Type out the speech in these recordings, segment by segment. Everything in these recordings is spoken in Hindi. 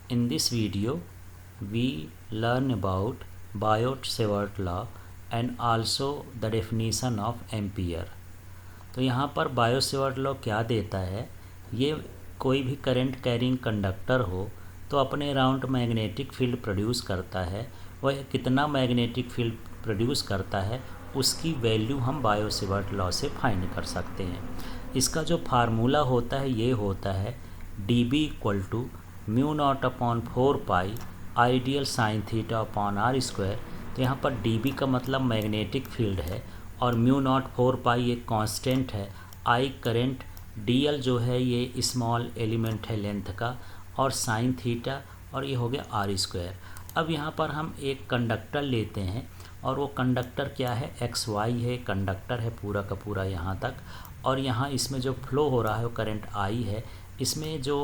In this video, we learn about Biot-Savart law and also the definition of ampere. तो यहाँ पर बायो-सेवर्ट लॉ क्या देता है, ये कोई भी करंट कैरिंग कंडक्टर हो तो अपने अराउंड मैग्नेटिक फील्ड प्रोड्यूस करता है। वह कितना मैग्नेटिक फील्ड प्रोड्यूस करता है उसकी वैल्यू हम बायो-सेवर्ट लॉ से फाइंड कर सकते हैं। इसका जो फार्मूला होता है ये होता है dB equal to mu naught upon 4 I dl sine theta upon r square. तो यहाँ पर dB का मतलब मैग्नेटिक फील्ड है और म्यू नॉट 4 एक कांस्टेंट है। I करंट, dl जो है ये स्मॉल एलिमेंट है लेंथ का, और साइन थीटा, और ये हो गया r स्क्वायर। अब यहाँ पर हम एक कंडक्टर लेते हैं और वो कंडक्टर क्या है, XY है, कंडक्टर है पूरा का पूरा यहाँ तक, और यहाँ इसमें जो फ्लो हो रहा है वो करंट I है। इसमें जो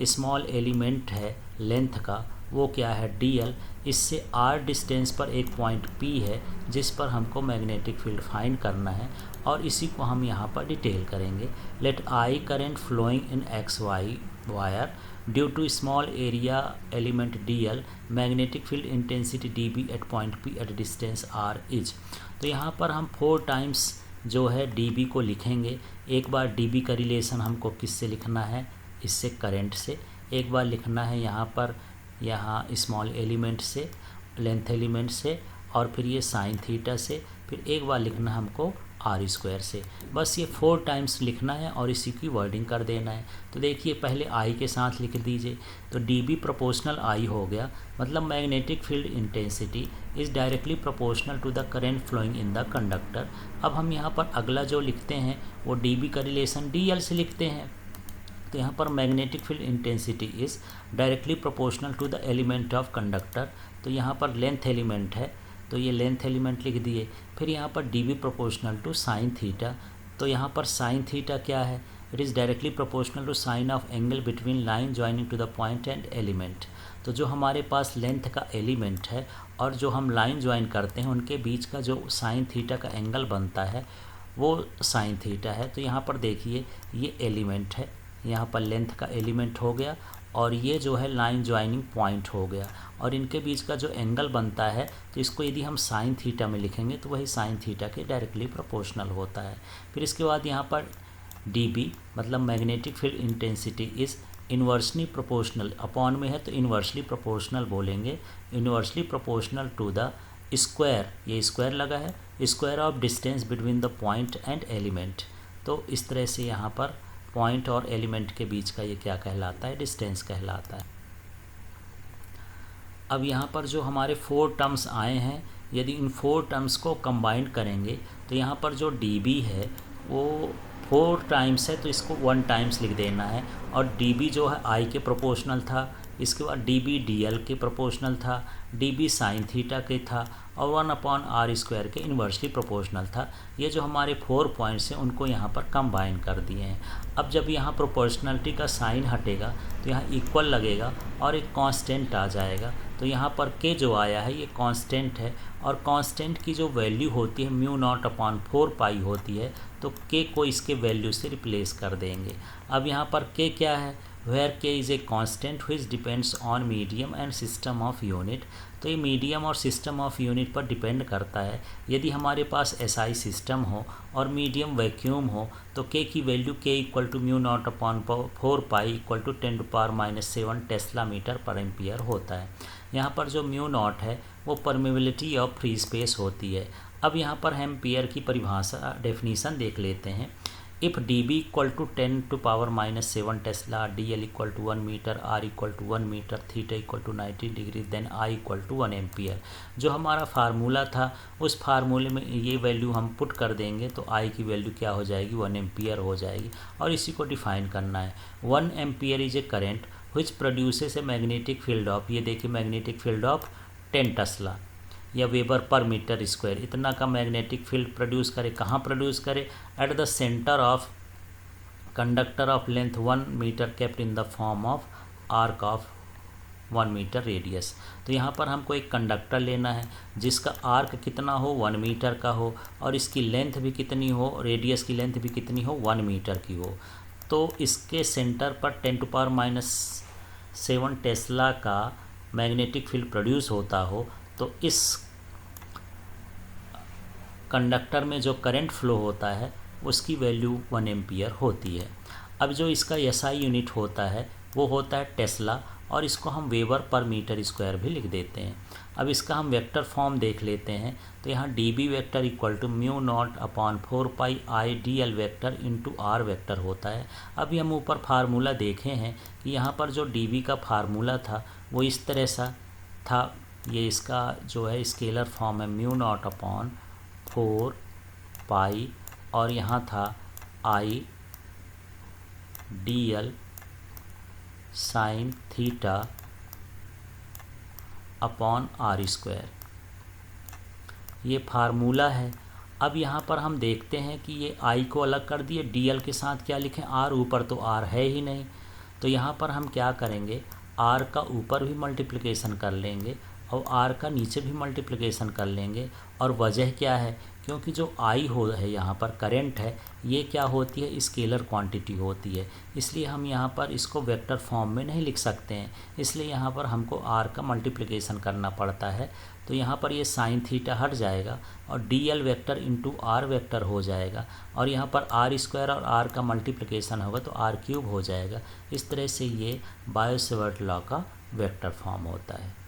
स्मॉल एलिमेंट है लेंथ का वो क्या है, dl। इससे r डिस्टेंस पर एक पॉइंट P है जिस पर हमको मैग्नेटिक फील्ड फाइंड करना है, और इसी को हम यहाँ पर डिटेल करेंगे। Let I current flowing in XY wire due to small area element dl, magnetic field intensity dB at point P at distance r is. तो यहाँ पर हम 4 टाइम्स जो है dB को लिखेंगे। एक बार dB का रिलेशन हमको किससे लिखना है, इससे करंट से। एक बार लिखना है यहाँ पर स्मॉल एलिमेंट से, लेंथ एलिमेंट से, और फिर ये साइन थीटा से, फिर एक बार लिखना हमको r स्क्वायर से। बस ये 4 टाइम्स लिखना है और इसी की वर्डिंग कर देना है। तो देखिए पहले I के साथ लिख दीजिए, तो dB प्रोपोर्शनल I हो गया, मतलब magnetic field intensity is directly proportional to the current flowing in the conductor. अब हम यहाँ पर अगला जो लिखते हैं वो dB का रिलेशन dl से लिखते हैं। तो यहाँ पर magnetic field intensity is directly proportional to the element of conductor. तो यहाँ पर लेंथ एलिमेंट है तो ये लेंथ एलिमेंट लिख दिए। फिर यहाँ पर dB proportional to sine theta. तो यहाँ पर साइन थीटा क्या है, it is directly proportional to sine of angle between line joining to the point and element. तो जो हमारे पास लेंथ का एलिमेंट है और जो हम लाइन ज्वाइन करते हैं उनके बीच का जो साइन थीटा का एंगल बनता है वो साइन थीटा है। तो यहाँ पर देखिए ये एलिमेंट है, यहाँ पर लेंथ का एलिमेंट हो गया, और ये जो है लाइन ज्वाइनिंग पॉइंट हो गया, और इनके बीच का जो एंगल बनता है तो इसको यदि हम साइन थीटा में लिखेंगे तो वही साइन थीटा के डायरेक्टली प्रोपोर्शनल होता है। फिर इसके बाद यहाँ पर dB मतलब magnetic field intensity is inversely proportional, upon में है तो इन्वर्सली प्रोपोर्शनल बोलेंगे, inversely proportional to the square, ये स्क्वायर लगा है, square of distance between the point and element. तो इस तरह से यहाँ पर पॉइंट और एलिमेंट के बीच का ये क्या कहलाता है, डिस्टेंस कहलाता है। अब यहाँ पर जो हमारे 4 टर्म्स आए हैं, यदि इन 4 टर्म्स को कंबाइन करेंगे तो यहाँ पर जो dB है वो 4 टाइम्स है तो इसको 1 टाइम्स लिख देना है, और dB जो है I के प्रोपोर्शनल था, इसके बाद dB dl के प्रोपोर्शनल था, dB साइन थीटा के था, और 1/r स्क्वायर के इन्वर्सली प्रोपोर्शनल था। ये जो हमारे 4 पॉइंट्स हैं उनको यहाँ पर कंबाइन कर दिए हैं। अब जब यहाँ प्रोपोर्शनलिटी का साइन हटेगा तो यहाँ इक्वल लगेगा और एक कांस्टेंट आ जाएगा। तो यहाँ पर k जो आया है ये कांस्टेंट है, और कांस्टेंट की जो वैल्यू होती है म्यू नॉट अपॉन 4 होती है, तो k को इसके वैल्यू से रिप्लेस कर देंगे। अब यहाँ पर k क्या है, where k is a constant which depends on medium and system of unit. तो ये मीडियम और सिस्टम ऑफ यूनिट पर डिपेंड करता है। यदि हमारे पास SI सिस्टम हो और मीडियम वैक्यूम हो तो k की value k equal to mu naught upon 4 equal to 10⁻⁷ tesla metre per ampere होता है। यहाँ पर जो म्यू नॉट है वो परमेबिलिटी ऑफ फ्री स्पेस होती है। अब यहाँ पर हम एम्पियर की परिभाषा डेफिनीशन देख लेते हैं। If dB equal to 10⁻⁷ tesla, dl equal to 1 metre, r equal to 1 metre, theta equal to 90 degree, then I equal to 1 ampere. जो हमारा फार्मूला था उस फार्मूले में ये वैल्यू हम पुट कर देंगे तो I की वैल्यू क्या हो जाएगी, 1 एम्पियर हो जाएगी, और इसी को डिफाइन करना है। 1 ampere is a current which produces a magnetic field of, ये देखिए मैग्नेटिक फील्ड ऑफ 10 टेस्ला या वेबर पर मीटर स्क्वायर, इतना का मैग्नेटिक फील्ड प्रोड्यूस करे। कहाँ प्रोड्यूस करे, at the centre of conductor of length 1 metre kept in the form of arc of 1 metre radius. तो यहाँ पर हमको एक कंडक्टर लेना है जिसका आर्क कितना हो, 1 मीटर का हो, और इसकी लेंथ भी कितनी हो, रेडियस की लेंथ भी कितनी हो, 1 मीटर की हो। तो इसके सेंटर पर 10⁻⁷ 7 टेस्ला का मैग्नेटिक फील्ड प्रोड्यूस होता हो तो इस कंडक्टर में जो करंट फ्लो होता है उसकी वैल्यू 1 एम्पियर होती है। अब जो इसका एसआई यूनिट होता है वो होता है टेस्ला, और इसको हम वेबर पर मीटर स्क्वायर भी लिख देते हैं। अब इसका हम वेक्टर फॉर्म देख लेते हैं। तो यहाँ D B vector equal to mu naught upon 4 pi D L vector into R vector होता है। अभी हम ऊपर फार्मूला देखे हैं कि यहाँ पर जो डी बी का फार्मूला था वो इस तरह सा था। ये इसका जो है स्केलर फॉर्म है म्यू नॉट अपॉन 4 पाई, और यहाँ था I D L sine theta upon R square, ये फार्मूला है। अब यहाँ पर हम देखते हैं कि ये आई को अलग कर दिए, डी एल के साथ क्या लिखें, आर, ऊपर तो आर है ही नहीं। तो यहाँ पर हम क्या करेंगे, आर का ऊपर भी मल्टीप्लिकेशन कर लेंगे और आर का नीचे भी मल्टीप्लिकेशन कर लेंगे। और वजह क्या है, क्योंकि जो आई हो है यहाँ पर करंट है, ये क्या होती है, स्केलर क्वांटिटी होती है, इसलिए हम यहाँ पर इसको वेक्टर फॉर्म में नहीं लिख सकते हैं, इसलिए यहाँ पर हमको आर का मल्टीप्लिकेशन करना पड़ता है। तो यहाँ पर ये साइन थीटा हट जाएगा और D L vector into R vector हो जाएगा, और यहाँ पर आर स्क्वायर और आर का मल्टीप्लिकेशन होगा तो आर क्यूब हो जाएगा। इस तरह से ये बायो सेवर्ट लॉ का वेक्टर फॉर्म होता है।